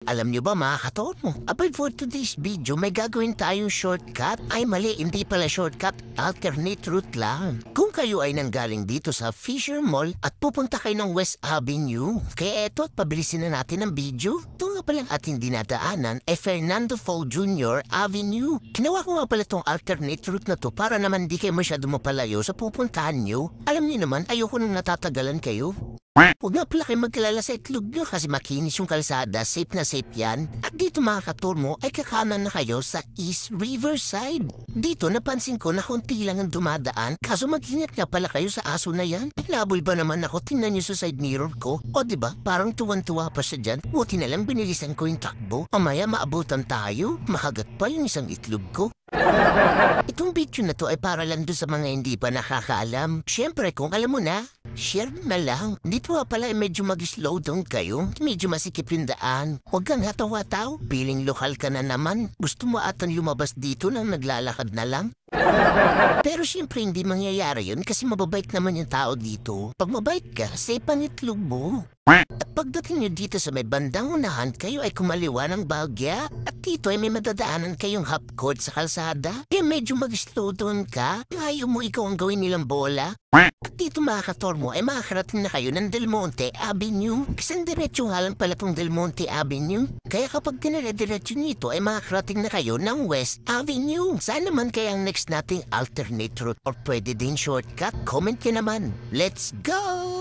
Alam niyo ba mga katormo, abay for today's video may gagawin tayong shortcut. Ay mali, hindi pala shortcut, alternate route lang. Kung kayo ay nanggaling dito sa Fisher Mall at pupunta kayo ng West Avenue, kaya eto at pabilisin na natin ang video. Ito nga palang ating dinadaanan ay Fernando Fo Jr. Avenue. Ginawa ko nga pala itong alternate route na to para naman di kayo masyado mapalayo sa pupuntahan nyo. Alam niyo naman, ayoko nang natatagalan kayo. Huwag nga pala kayo magkalala sa itlog nyo kasi makinis yung kalsada, safe na safe yan. At dito mga katurmo ay kakanan na kayo sa East Riverside. Dito napansin ko na konti lang ang dumadaan, kaso mag-ingat nga pala kayo sa aso na yan. Pinabol ba naman ako, tingnan nyo sa side mirror ko? O diba, parang tuwan-tuwa pa siya dyan. Buti na lang binilisan ko yung takbo. Mamaya maabutan tayo, makagat pa yung isang itlog ko. Itong video na to ay para lang doon sa mga hindi pa nakakaalam. Siyempre kung alam mo na, share na lang. Dito pala ay medyo mag-slow down kayo. Medyo masikip yung daan. Huwag kang hataw-hataw. Piling lokal ka na naman. Gusto mo atang lumabas dito nang naglalakad na lang? Pero siyempre hindi mangyayari yun kasi mababait naman yung tao dito. Pag mabait ka, safe ang itlog mo. At pagdating nyo dito sa may bandang unahan, kayo ay kumaliwa ng bahagya. At dito ay may madadaanan kayong half court sa kalsada. Kaya medyo mag-slow down ka. Ayaw mo ikaw ang gawin nilang bola. At dito mga katormo ay makakarating na kayo ng Del Monte Avenue. Kasi diretso nga lang pala tong Del Monte Avenue. Kaya kapag dinire-diretso nito ay makakarating na kayo ng West Avenue. Saan naman kaya ang next nating alternate route or pwede din shortcut? Comment ka naman. Let's go!